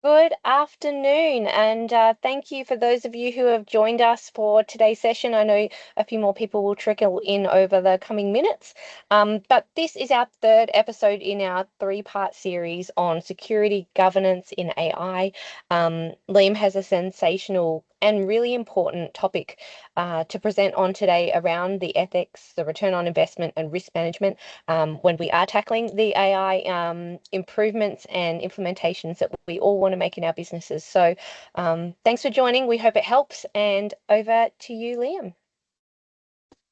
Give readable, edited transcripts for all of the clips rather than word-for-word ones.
Good afternoon, and thank you for those of you who have joined us for today's session. I know a few more people will trickle in over the coming minutes, but this is our third episode in our three-part series on security governance in AI. Liam has a sensational and really important topic to present on today around the ethics, the return on investment, and risk management when we are tackling the AI improvements and implementations that we all want to make in our businesses. So thanks for joining. We hope it helps. And over to you, Liam.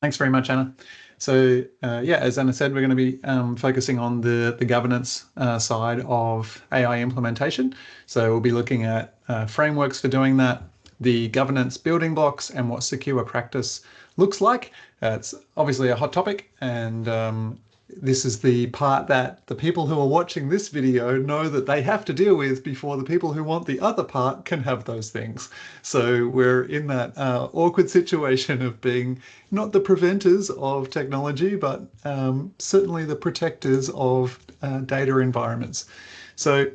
Thanks very much, Anna. So yeah, as Anna said, we're going to be focusing on the governance side of AI implementation. So we'll be looking at frameworks for doing that, the governance building blocks, and what secure practice looks like. It's obviously a hot topic, and this is the part that the people who are watching this video know that they have to deal with before the people who want the other part can have those things. So we're in that awkward situation of being not the preventers of technology, but certainly the protectors of data environments. So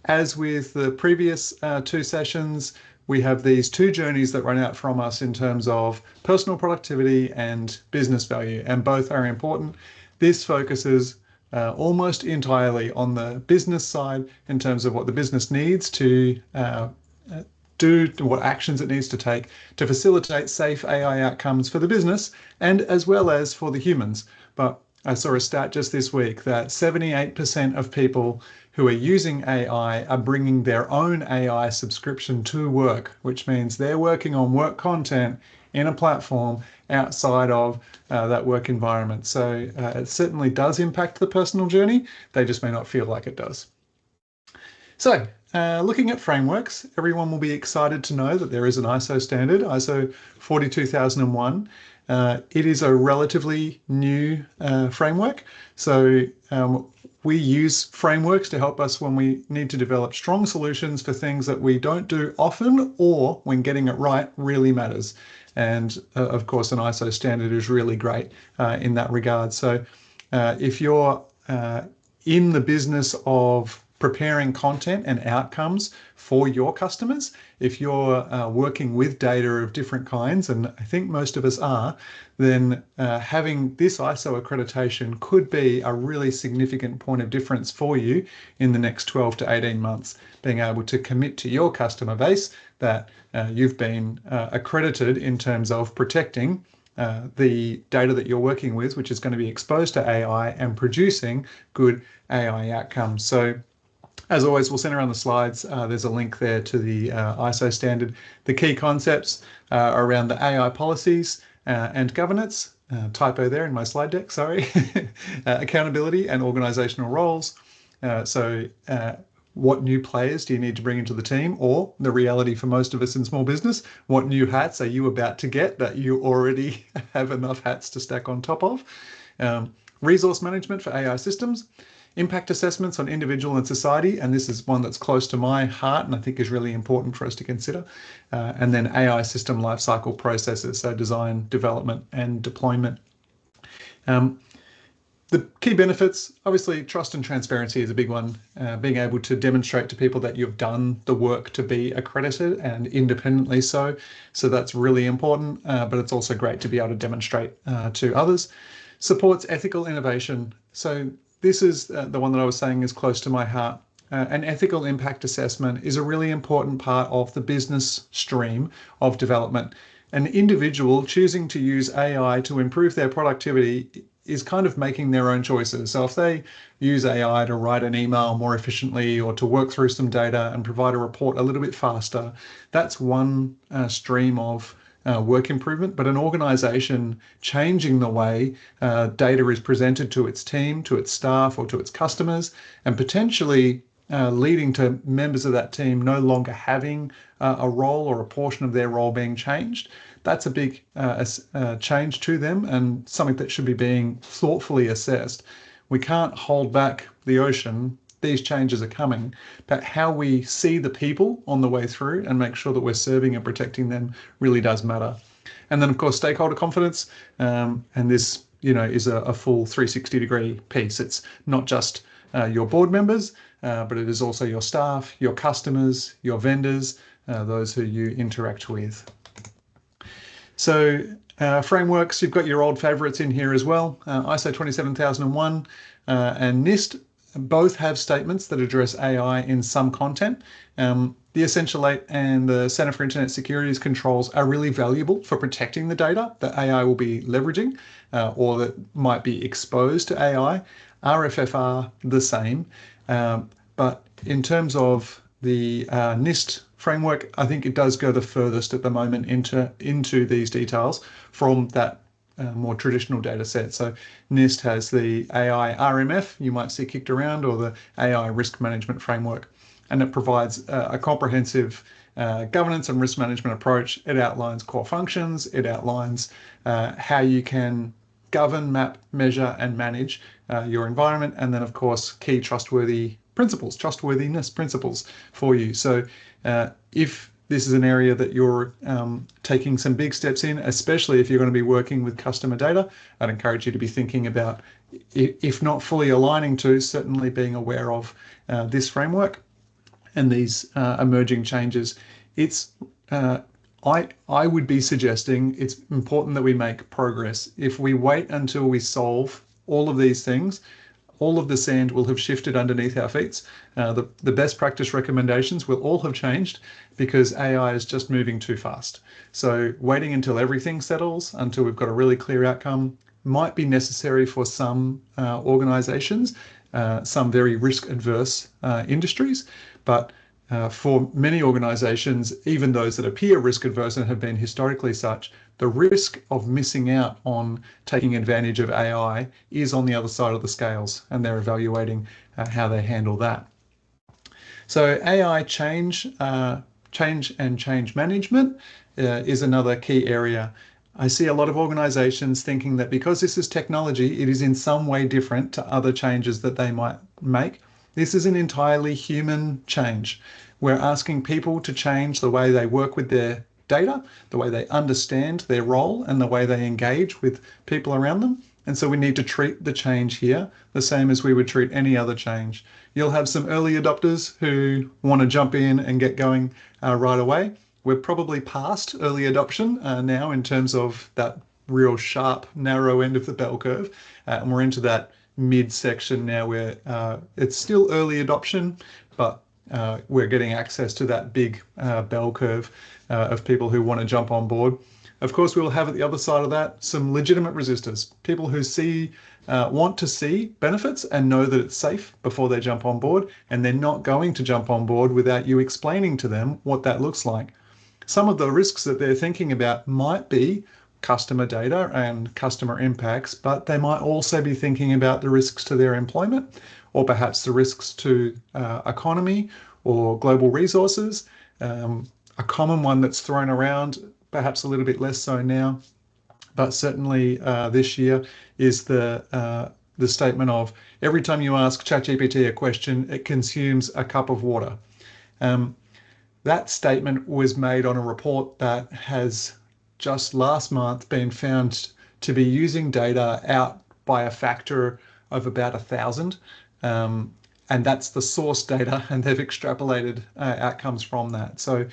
as with the previous two sessions, we have these two journeys that run out from us in terms of personal productivity and business value, and both are important. This focuses almost entirely on the business side in terms of what the business needs to do, what actions it needs to take to facilitate safe AI outcomes for the business and as well as for the humans. But I saw a stat just this week that 78% of people who are using AI are bringing their own AI subscription to work, which means they're working on work content in a platform outside of that work environment. So it certainly does impact the personal journey. They just may not feel like it does. So looking at frameworks, everyone will be excited to know that there is an ISO standard, ISO 42001. It is a relatively new framework. So we use frameworks to help us when we need to develop strong solutions for things that we don't do often, or when getting it right really matters. And of course, an ISO standard is really great in that regard. So if you're in the business of preparing content and outcomes for your customers, if you're working with data of different kinds, and I think most of us are, then having this ISO accreditation could be a really significant point of difference for you in the next 12 to 18 months, being able to commit to your customer base that you've been accredited in terms of protecting the data that you're working with, which is going to be exposed to AI and producing good AI outcomes. So as always, we'll send around the slides. There's a link there to the ISO standard. The key concepts are around the AI policies and governance, typo there in my slide deck, sorry, accountability and organizational roles. What new players do you need to bring into the team? Or the reality for most of us in small business, what new hats are you about to get that you already have enough hats to stack on top of? Resource management for AI systems, impact assessments on individual and society, and this is one that's close to my heart and I think is really important for us to consider. And then AI system lifecycle processes, so design, development, and deployment. The key benefits, obviously, trust and transparency is a big one. Being able to demonstrate to people that you've done the work to be accredited and independently so. So that's really important, but it's also great to be able to demonstrate to others. Supports ethical innovation. So this is the one that I was saying is close to my heart. An ethical impact assessment is a really important part of the business stream of development. An individual choosing to use AI to improve their productivity is kind of making their own choices. So if they use AI to write an email more efficiently or to work through some data and provide a report a little bit faster, that's one stream of work improvement. But an organization changing the way data is presented to its team, to its staff, or to its customers, and potentially leading to members of that team no longer having a role or a portion of their role being changed, that's a big change to them and something that should be being thoughtfully assessed. We can't hold back the ocean. These changes are coming, but how we see the people on the way through and make sure that we're serving and protecting them really does matter. And then, of course, stakeholder confidence. And this, is a full 360-degree piece. It's not just your board members, but it is also your staff, your customers, your vendors, those who you interact with. So frameworks, you've got your old favorites in here as well. ISO 27001 and NIST both have statements that address AI in some content. The Essential 8 and the Center for Internet Security's controls are really valuable for protecting the data that AI will be leveraging or that might be exposed to AI. RFFR, the same. But in terms of the NIST framework, I think it does go the furthest at the moment into these details from that more traditional data set. So NIST has the AI RMF you might see kicked around, or the AI risk management framework, and it provides a comprehensive governance and risk management approach. It outlines core functions, it outlines how you can govern, map, measure, and manage your environment, and then of course key trustworthiness principles for you. So if this is an area that you're taking some big steps in, especially if you're going to be working with customer data, I'd encourage you to be thinking about, if not fully aligning to, certainly being aware of this framework and these emerging changes. It's I would be suggesting it's important that we make progress. If we wait until we solve all of these things, all of the sand will have shifted underneath our feet. The best practice recommendations will all have changed because AI is just moving too fast. So waiting until everything settles, until we've got a really clear outcome, might be necessary for some organizations, some very risk-adverse industries, but for many organizations, even those that appear risk-adverse and have been historically such, the risk of missing out on taking advantage of AI is on the other side of the scales, and they're evaluating how they handle that. So AI change and change management is another key area. I see a lot of organizations thinking that because this is technology, it is in some way different to other changes that they might make. This is an entirely human change. We're asking people to change the way they work with their data, the way they understand their role, and the way they engage with people around them. And so we need to treat the change here the same as we would treat any other change. You'll have some early adopters who want to jump in and get going right away. We're probably past early adoption now in terms of that real sharp, narrow end of the bell curve. And we're into that mid-section now where it's still early adoption, but we're getting access to that big bell curve of people who want to jump on board. Of course, we will have at the other side of that some legitimate resistors, people who want to see benefits and know that it's safe before they jump on board, and they're not going to jump on board without you explaining to them what that looks like. Some of the risks that they're thinking about might be customer data and customer impacts, but they might also be thinking about the risks to their employment, or perhaps the risks to economy or global resources. A common one that's thrown around, perhaps a little bit less so now, but certainly this year, is the statement of every time you ask ChatGPT a question, it consumes a cup of water. That statement was made on a report that has just last month been found to be using data out by a factor of about 1,000. And that's the source data, and they've extrapolated outcomes from that. So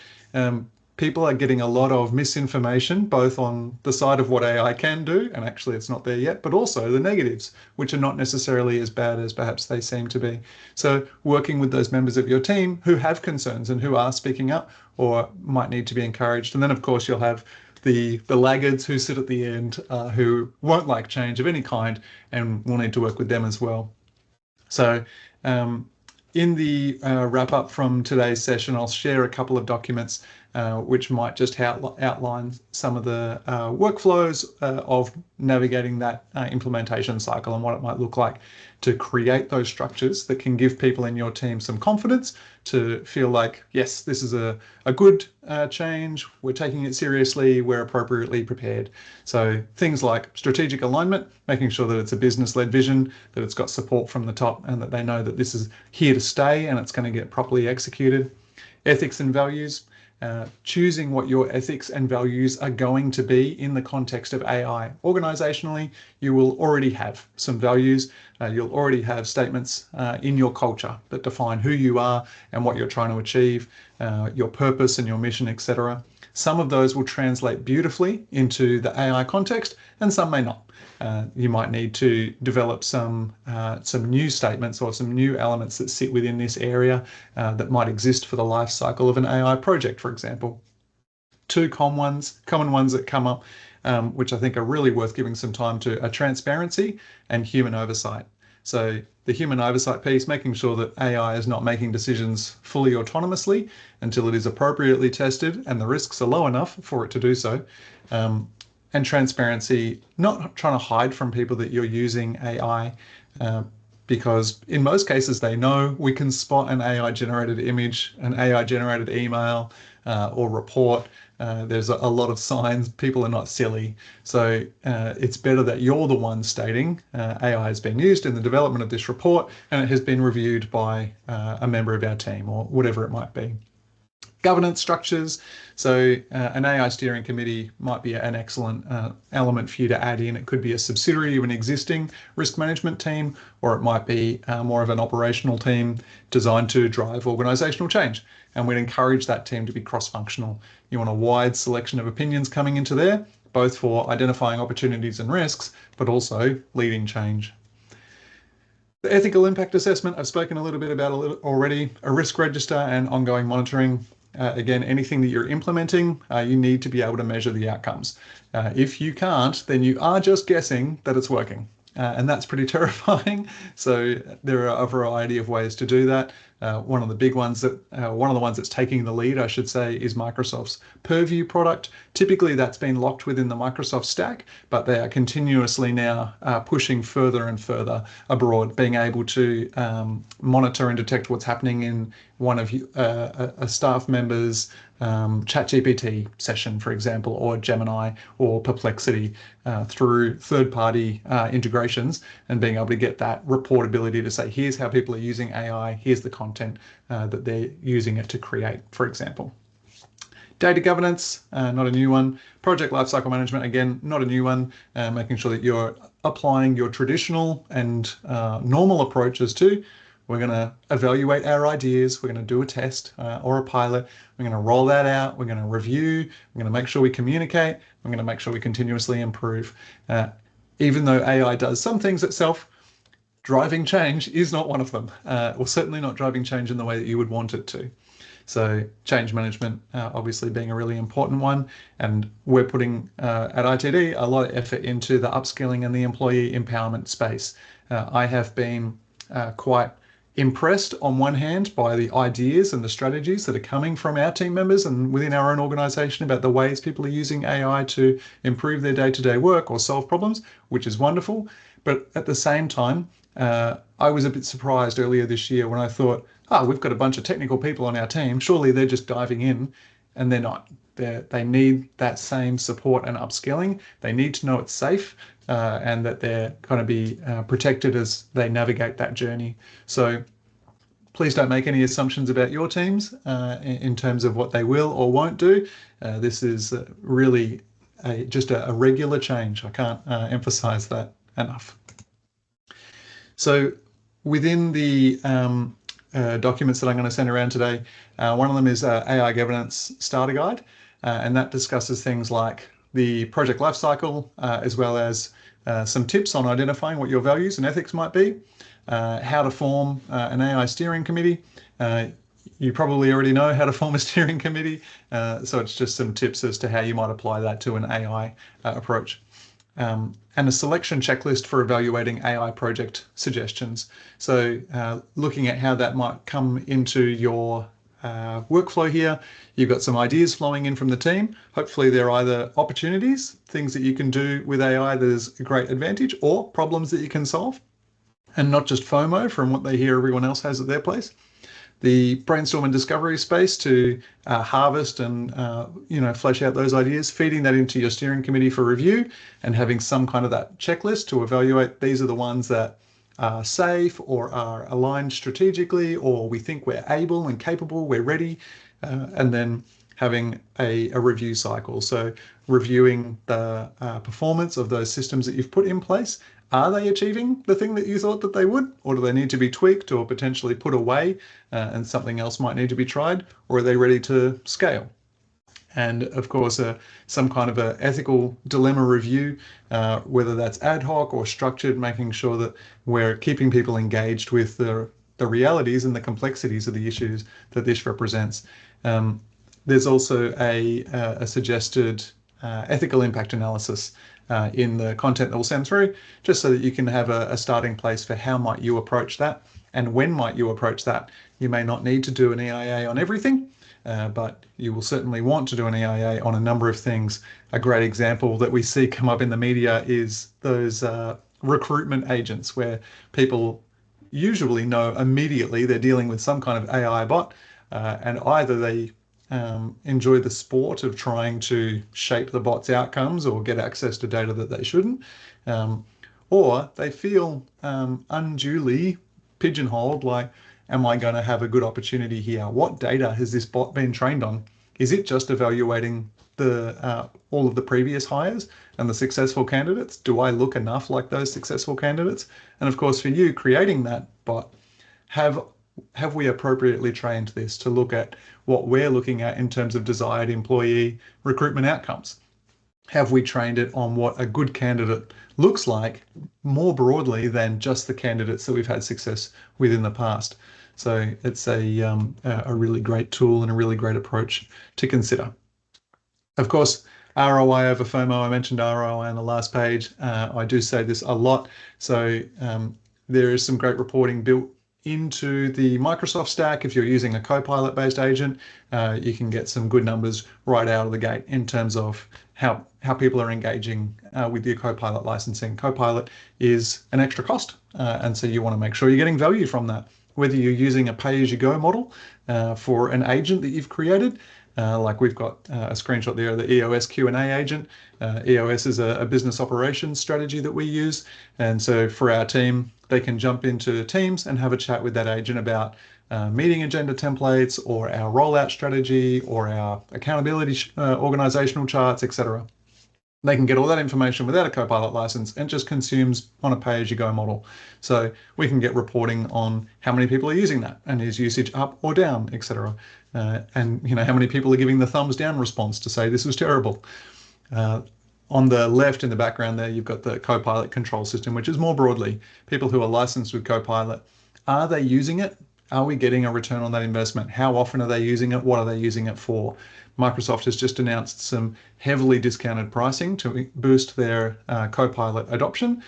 people are getting a lot of misinformation, both on the side of what AI can do, and actually it's not there yet, but also the negatives, which are not necessarily as bad as perhaps they seem to be. So working with those members of your team who have concerns and who are speaking up or might need to be encouraged. And then of course you'll have the laggards who sit at the end who won't like change of any kind, and we'll need to work with them as well. So in the wrap up from today's session, I'll share a couple of documents which might just outline some of the workflows of navigating that implementation cycle and what it might look like to create those structures that can give people in your team some confidence to feel like, yes, this is a good change, we're taking it seriously, we're appropriately prepared. So things like strategic alignment, making sure that it's a business-led vision, that it's got support from the top, and that they know that this is here to stay and it's going to get properly executed. Ethics and values, choosing what your ethics and values are going to be in the context of AI. Organizationally, you will already have some values. You'll already have statements in your culture that define who you are and what you're trying to achieve, your purpose and your mission, etc. Some of those will translate beautifully into the AI context, and some may not. You might need to develop some new statements or some new elements that sit within this area that might exist for the life cycle of an AI project, for example. Two common ones that come up, which I think are really worth giving some time to, are transparency and human oversight. So the human oversight piece, making sure that AI is not making decisions fully autonomously until it is appropriately tested and the risks are low enough for it to do so. And transparency, not trying to hide from people that you're using AI, because in most cases they know. We can spot an AI-generated image, an AI-generated email or report. There's a lot of signs. People are not silly. So it's better that you're the one stating AI has been used in the development of this report and it has been reviewed by a member of our team or whatever it might be. Governance structures. So an AI steering committee might be an excellent element for you to add in. It could be a subsidiary of an existing risk management team, or it might be more of an operational team designed to drive organizational change. And we'd encourage that team to be cross-functional. You want a wide selection of opinions coming into there, both for identifying opportunities and risks, but also leading change. The ethical impact assessment, I've spoken a little bit about already. A risk register and ongoing monitoring. Again, anything that you're implementing, you need to be able to measure the outcomes. If you can't, then you are just guessing that it's working. And that's pretty terrifying. So there are a variety of ways to do that. One of the big ones one of the ones that's taking the lead, I should say, is Microsoft's Purview product. Typically that's been locked within the Microsoft stack, but they are continuously now pushing further and further abroad, being able to monitor and detect what's happening in one of a staff member's ChatGPT session, for example, or Gemini or Perplexity through third-party integrations, and being able to get that reportability to say, here's how people are using AI, here's the content that they're using it to create, for example. Data governance, not a new one. Project lifecycle management, again, not a new one. Making sure that you're applying your traditional and normal approaches to. We're going to evaluate our ideas. We're going to do a test or a pilot. We're going to roll that out. We're going to review. We're going to make sure we communicate. We're going to make sure we continuously improve. Even though AI does some things itself, driving change is not one of them, or certainly not driving change in the way that you would want it to. So change management obviously being a really important one, and we're putting at ITD a lot of effort into the upskilling and the employee empowerment space. I have been quite impressed on one hand by the ideas and the strategies that are coming from our team members and within our own organization about the ways people are using AI to improve their day-to-day work or solve problems, which is wonderful. But at the same time, I was a bit surprised earlier this year when I thought, we've got a bunch of technical people on our team. Surely they're just diving in, and they're not. They need that same support and upskilling. They need to know it's safe and that they're going to be protected as they navigate that journey. So please don't make any assumptions about your teams in terms of what they will or won't do. This is really just a regular change. I can't emphasize that enough. So within the documents that I'm going to send around today, one of them is AI Governance Starter Guide, and that discusses things like the project lifecycle, as well as some tips on identifying what your values and ethics might be, how to form an AI steering committee. You probably already know how to form a steering committee, so it's just some tips as to how you might apply that to an AI approach. And a selection checklist for evaluating AI project suggestions. So looking at how that might come into your workflow here. You've got some ideas flowing in from the team. Hopefully they're either opportunities, things that you can do with AI that is a great advantage, or problems that you can solve, and not just FOMO from what they hear everyone else has at their place. The brainstorm and discovery space to harvest and flesh out those ideas, feeding that into your steering committee for review, and having some kind of that checklist to evaluate these are the ones that are safe or are aligned strategically, or we think we're able and capable, we're ready, and then having a review cycle. So reviewing the performance of those systems that you've put in place. Are they achieving the thing that you thought that they would, or do they need to be tweaked or potentially put away and something else might need to be tried, or are they ready to scale? And of course, some kind of an ethical dilemma review, whether that's ad hoc or structured, making sure that we're keeping people engaged with the realities and the complexities of the issues that this represents. There's also a suggested ethical impact analysis in the content that we'll send through, just so that you can have a starting place for how might you approach that and when might you approach that. You may not need to do an EIA on everything, but you will certainly want to do an EIA on a number of things. A great example that we see come up in the media is those recruitment agents, where people usually know immediately they're dealing with some kind of AI bot, and either they enjoy the sport of trying to shape the bot's outcomes or get access to data that they shouldn't, or they feel unduly pigeonholed, like, am I going to have a good opportunity here? What data has this bot been trained on? Is it just evaluating the all of the previous hires and the successful candidates? Do I look enough like those successful candidates? And of course, for you creating that bot, have we appropriately trained this to look at what we're looking at in terms of desired employee recruitment outcomes? Have we trained it on what a good candidate looks like more broadly than just the candidates that we've had success with in the past? So it's a really great tool and a really great approach to consider. Of course, ROI over FOMO, I mentioned ROI on the last page. I do say this a lot. So there is some great reporting built into the Microsoft stack. If you're using a Copilot based agent, you can get some good numbers right out of the gate in terms of how people are engaging with your Copilot licensing. Copilot is an extra cost, and so you want to make sure you're getting value from that. Whether you're using a pay-as-you-go model for an agent that you've created, like we've got a screenshot there of the EOS Q&A agent. EOS is a business operations strategy that we use. And so for our team, they can jump into Teams and have a chat with that agent about meeting agenda templates or our rollout strategy or our accountability organizational charts, etc. They can get all that information without a Copilot license and just consumes on a pay-as-you-go model. So we can get reporting on how many people are using that and is usage up or down, etc. And how many people are giving the thumbs down response to say this was terrible. On the left in the background there, you've got the Copilot control system, which is more broadly people who are licensed with Copilot. Are they using it? Are we getting a return on that investment? How often are they using it? What are they using it for? Microsoft has just announced some heavily discounted pricing to boost their Copilot adoption,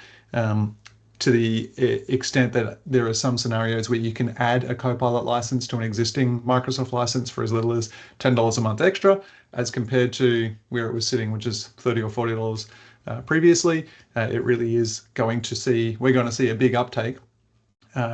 to the extent that there are some scenarios where you can add a Copilot license to an existing Microsoft license for as little as $10 a month extra, as compared to where it was sitting, which is $30 or $40 previously. It really is we're going to see a big uptake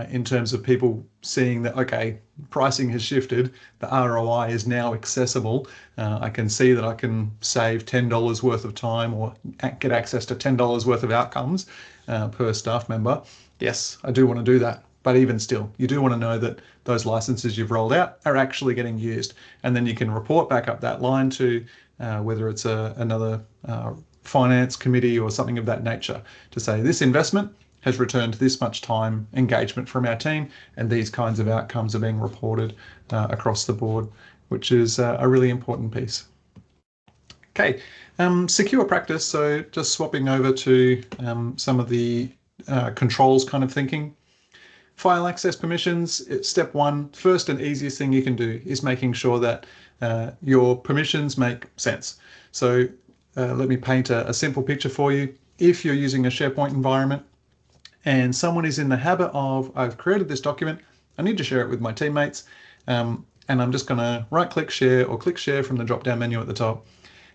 in terms of people seeing that, okay, pricing has shifted, the ROI is now accessible. I can see that I can save $10 worth of time or get access to $10 worth of outcomes per staff member. Yes, I do want to do that. But even still, you do want to know that those licenses you've rolled out are actually getting used. And then you can report back up that line to whether it's another finance committee or something of that nature, to say this investment has returned this much time engagement from our team, and these kinds of outcomes are being reported across the board, which is a really important piece. Okay, secure practice. So just swapping over to some of the controls kind of thinking. File access permissions, step one, first and easiest thing you can do is making sure that your permissions make sense. So let me paint a simple picture for you. If you're using a SharePoint environment, and someone is in the habit of, I've created this document, I need to share it with my teammates, and I'm just going to right-click share or click share from the drop-down menu at the top.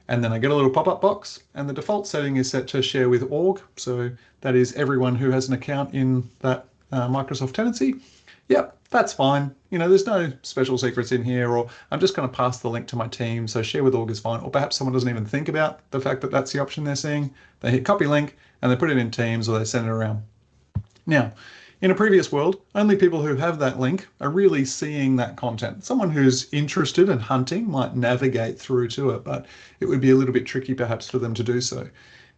And then I get a little pop-up box, and the default setting is set to share with org. So that is everyone who has an account in that Microsoft tenancy. Yep, that's fine. There's no special secrets in here, or I'm just going to pass the link to my team. So share with org is fine. Or perhaps someone doesn't even think about the fact that that's the option they're seeing. They hit copy link and they put it in Teams or they send it around. Now, In a previous world, only people who have that link are really seeing that content. Someone who's interested in hunting might navigate through to it, but it would be a little bit tricky perhaps for them to do so.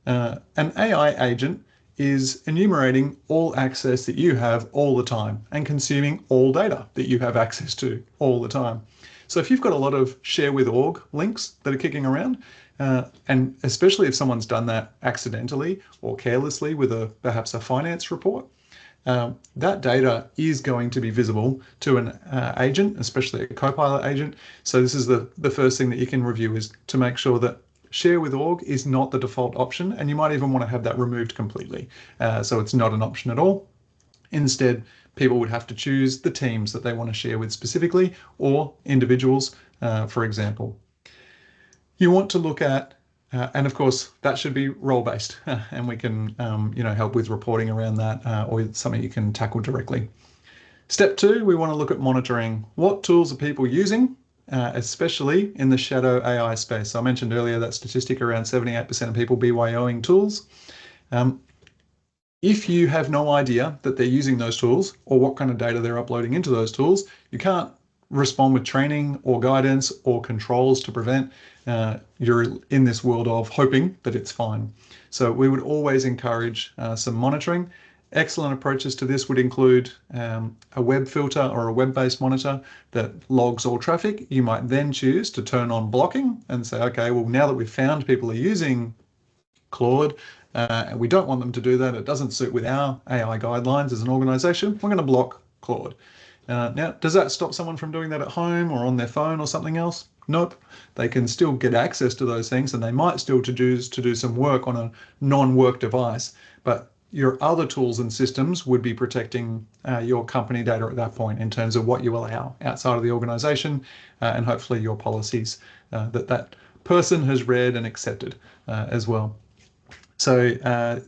An AI agent is enumerating all access that you have all the time and consuming all data that you have access to all the time. So if you've got a lot of sharewithorg links that are kicking around, and especially if someone's done that accidentally or carelessly with perhaps a finance report, that data is going to be visible to an agent, especially a Copilot agent. So this is the first thing that you can review, is to make sure that sharewithorg is not the default option, and you might even want to have that removed completely. So it's not an option at all. Instead, people would have to choose the teams that they want to share with specifically, or individuals, for example. You want to look at, and of course, that should be role-based, and we can help with reporting around that, or something you can tackle directly. Step 2, we want to look at monitoring. What tools are people using, especially in the shadow AI space? So I mentioned earlier that statistic around 78% of people BYOing tools. If you have no idea that they're using those tools or what kind of data they're uploading into those tools, you can't respond with training or guidance or controls to prevent. You're in this world of hoping that it's fine. So we would always encourage some monitoring. Excellent approaches to this would include a web filter or a web-based monitor that logs all traffic. You might then choose to turn on blocking and say, okay, well, now that we've found people are using Claude, we don't want them to do that. It doesn't suit with our AI guidelines as an organization. We're going to block Claude. Now, does that stop someone from doing that at home or on their phone or something else? Nope. They can still get access to those things, and they might still choose to do some work on a non-work device, but your other tools and systems would be protecting your company data at that point in terms of what you allow outside of the organization, and hopefully your policies that person has read and accepted as well. So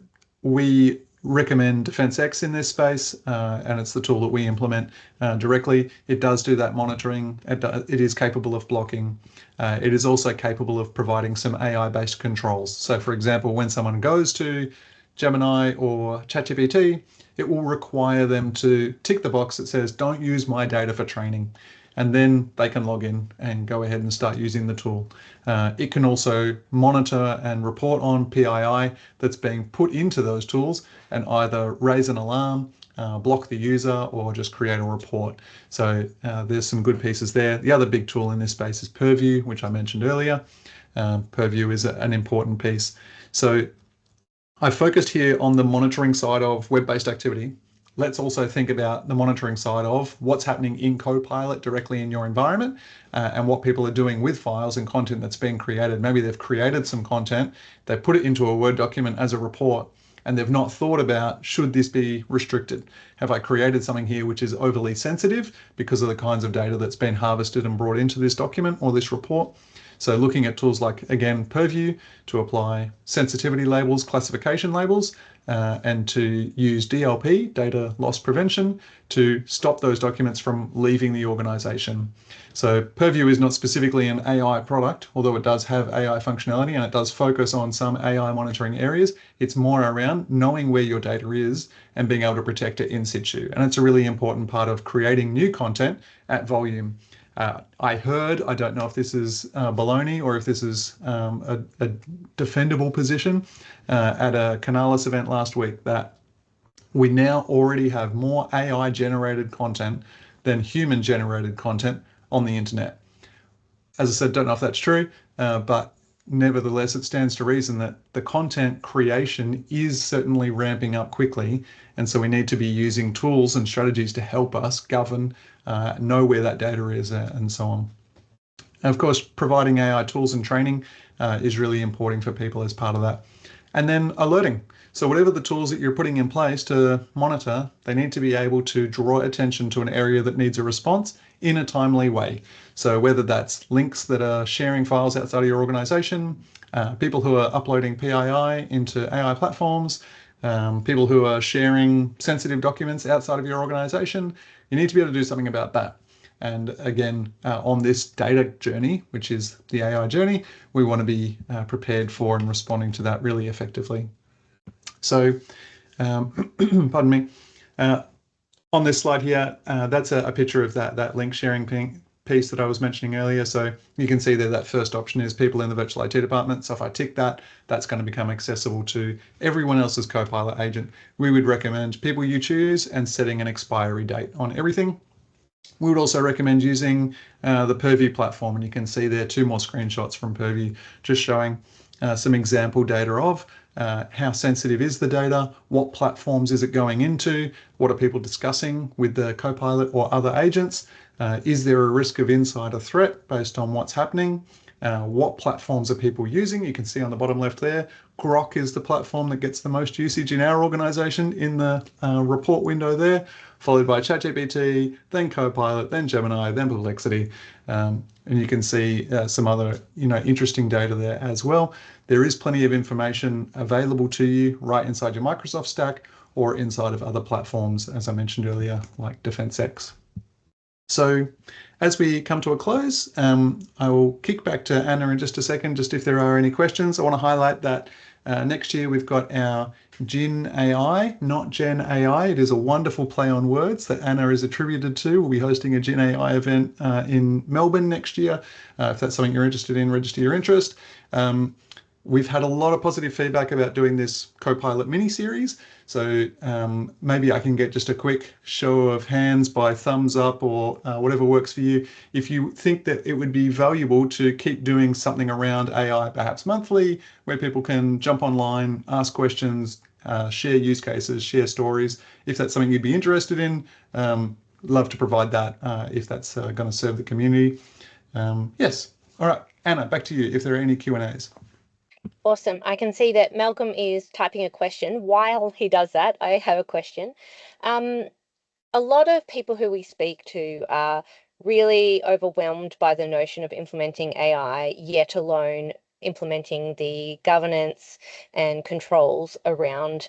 we recommend Defense X in this space, and it's the tool that we implement directly. It does do that monitoring. It is capable of blocking. It is also capable of providing some AI-based controls. So for example, when someone goes to Gemini or ChatGPT, it will require them to tick the box that says, don't use my data for training. And then they can log in and go ahead and start using the tool. It can also monitor and report on PII that's being put into those tools and either raise an alarm, block the user, or just create a report. So there's some good pieces there. The other big tool in this space is Purview, which I mentioned earlier. Purview is an important piece. So I focused here on the monitoring side of web-based activity. Let's also think about the monitoring side of what's happening in Copilot directly in your environment, and what people are doing with files and content that's being created. Maybe they've created some content, they put it into a Word document as a report, and they've not thought about, should this be restricted? Have I created something here which is overly sensitive because of the kinds of data that's been harvested and brought into this document or this report? So looking at tools like, again, Purview to apply sensitivity labels, classification labels, and to use DLP, data loss prevention, to stop those documents from leaving the organization. So Purview is not specifically an AI product, although it does have AI functionality and it does focus on some AI monitoring areas. It's more around knowing where your data is and being able to protect it in situ. And it's a really important part of creating new content at volume. I don't know if this is baloney or if this is a defendable position, at a Canalys event last week, that we now already have more AI generated content than human generated content on the internet. As I said, don't know if that's true, but nevertheless, it stands to reason that the content creation is certainly ramping up quickly. And so we need to be using tools and strategies to help us govern, know where that data is, and so on. And of course, providing AI tools and training is really important for people as part of that. And then alerting. So whatever the tools that you're putting in place to monitor, they need to be able to draw attention to an area that needs a response in a timely way. So whether that's links that are sharing files outside of your organization, people who are uploading PII into AI platforms, people who are sharing sensitive documents outside of your organization, you need to be able to do something about that. And again, on this data journey, which is the AI journey, we want to be prepared for and responding to that really effectively. So, pardon me, On this slide here, that's a picture of that link sharing piece that I was mentioning earlier. So you can see there that first option is people in the virtual IT department. So if I tick that, that's going to become accessible to everyone else's Copilot agent. We would recommend people you choose and setting an expiry date on everything. We would also recommend using the Purview platform, and you can see there 2 more screenshots from Purview just showing some example data of how sensitive is the data, what platforms is it going into, what are people discussing with the Copilot or other agents, is there a risk of insider threat based on what's happening, what platforms are people using. You can see on the bottom left there, Grok is the platform that gets the most usage in our organization in the report window there, followed by ChatGPT, then Copilot, then Gemini, then Perplexity. And you can see some other interesting data there as well. There is plenty of information available to you right inside your Microsoft stack or inside of other platforms, as I mentioned earlier, like DefenseX. So as we come to a close, I will kick back to Anna in just a second, just if there are any questions. I want to highlight that next year we've got our Gin AI, not Gen AI. It is a wonderful play on words that Anna is attributed to. We'll be hosting a Gin AI event in Melbourne next year. If that's something you're interested in, register your interest. We've had a lot of positive feedback about doing this Copilot mini-series. So maybe I can get just a quick show of hands by thumbs up or whatever works for you. If you think that it would be valuable to keep doing something around AI, perhaps monthly, where people can jump online, ask questions, share use cases, share stories. If that's something you'd be interested in, love to provide that if that's going to serve the community. Yes. All right, Anna, back to you if there are any Q&As. Awesome. I can see that Malcolm is typing a question. While he does that, I have a question. A lot of people who we speak to are really overwhelmed by the notion of implementing AI, yet alone implementing the governance and controls around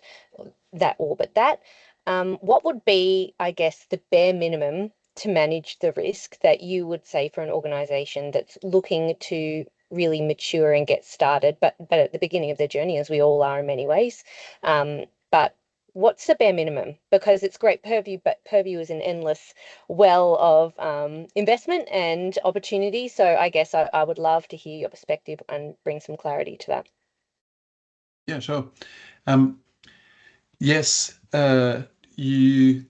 that orbit that. What would be, I guess, the bare minimum to manage the risk that you would say for an organization that's looking to really mature and get started, but at the beginning of their journey, as we all are in many ways. But what's the bare minimum? Because it's great Purview, but Purview is an endless well of investment and opportunity. So I guess I would love to hear your perspective and bring some clarity to that. Yeah, sure. Yes, you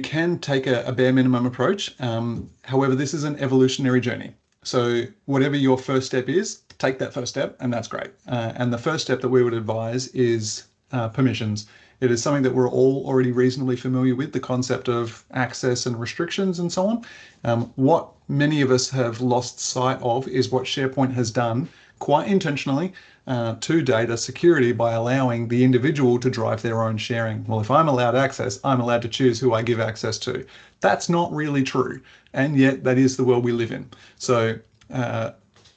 can take a bare minimum approach. However, this is an evolutionary journey. So whatever your first step is, take that first step, and that's great. And the first step that we would advise is permissions. It is something that we're all already reasonably familiar with, the concept of access and restrictions and so on. What many of us have lost sight of is what SharePoint has done quite intentionally to data security by allowing the individual to drive their own sharing. Well, if I'm allowed access, I'm allowed to choose who I give access to. That's not really true. And yet that is the world we live in. So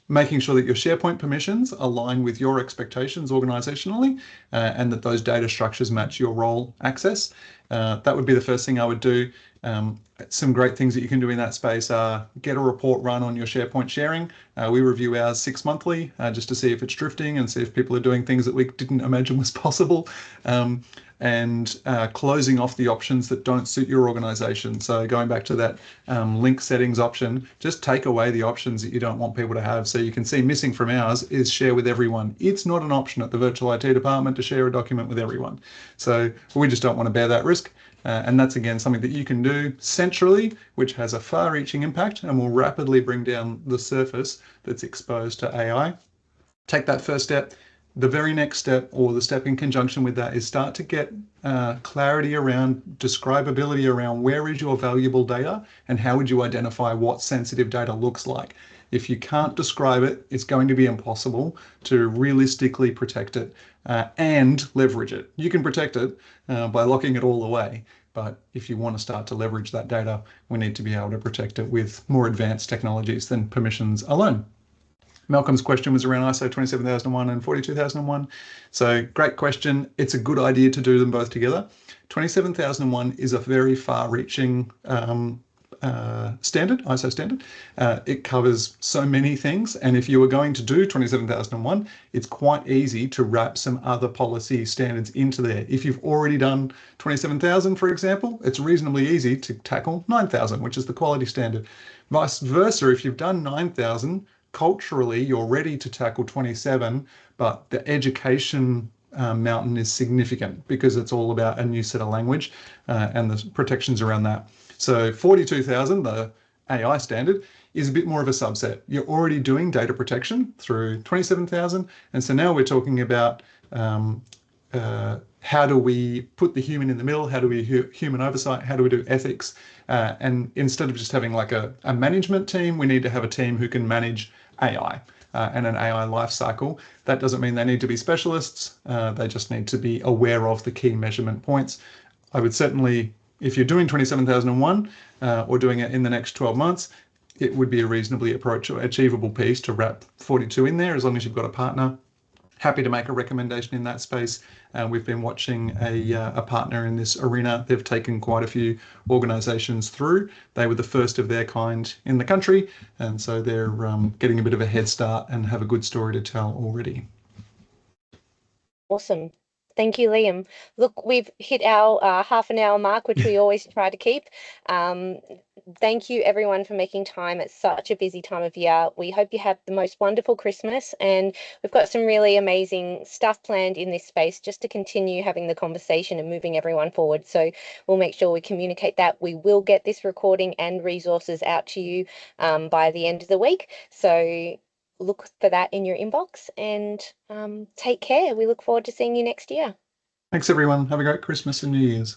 making sure that your SharePoint permissions align with your expectations organizationally and that those data structures match your role access. That would be the first thing I would do. Some great things that you can do in that space are get a report run on your SharePoint sharing. We review ours 6 monthly just to see if it's drifting and see if people are doing things that we didn't imagine was possible. And closing off the options that don't suit your organization. So going back to that link settings option, just take away the options that you don't want people to have. So you can see missing from ours is share with everyone. It's not an option at the virtual IT department to share a document with everyone. So we just don't want to bear that risk. And that's, again, something that you can do centrally, which has a far-reaching impact and will rapidly bring down the surface that's exposed to AI. Take that first step. The very next step, or the step in conjunction with that, is start to get clarity around describability around where is your valuable data and how would you identify what sensitive data looks like. If you can't describe it, it's going to be impossible to realistically protect it and leverage it. You can protect it by locking it all away, but if you want to start to leverage that data, we need to be able to protect it with more advanced technologies than permissions alone. Malcolm's question was around ISO 27001 and 42001. So great question. It's a good idea to do them both together. 27001 is a very far-reaching standard, ISO standard. It covers so many things, and if you were going to do 27001, it's quite easy to wrap some other policy standards into there. If you've already done 27,000, for example, it's reasonably easy to tackle 9,000, which is the quality standard. Vice versa, if you've done 9,000, culturally you're ready to tackle 27, but the education mountain is significant because it's all about a new set of language and the protections around that. So 42,000, the AI standard, is a bit more of a subset. You're already doing data protection through 27,000. And so now we're talking about how do we put the human in the middle? How do we human oversight? How do we do ethics? And instead of just having like a management team, we need to have a team who can manage AI. And an AI lifecycle. That doesn't mean they need to be specialists. They just need to be aware of the key measurement points. I would certainly, if you're doing 27,001 or doing it in the next 12 months, it would be a reasonably achievable piece to wrap 42 in there as long as you've got a partner. Happy to make a recommendation in that space. We've been watching a partner in this arena. They've taken quite a few organisations through. They were the first of their kind in the country, and so they're getting a bit of a head start and have a good story to tell already. Awesome. Thank you, Liam. Look, we've hit our half an hour mark, which we always try to keep. Thank you, everyone, for making time at such a busy time of year. We hope you have the most wonderful Christmas, and we've got some really amazing stuff planned in this space just to continue having the conversation and moving everyone forward. So we'll make sure we communicate that. We will get this recording and resources out to you by the end of the week. So look for that in your inbox, and take care. We look forward to seeing you next year. Thanks, everyone. Have a great Christmas and New Year's.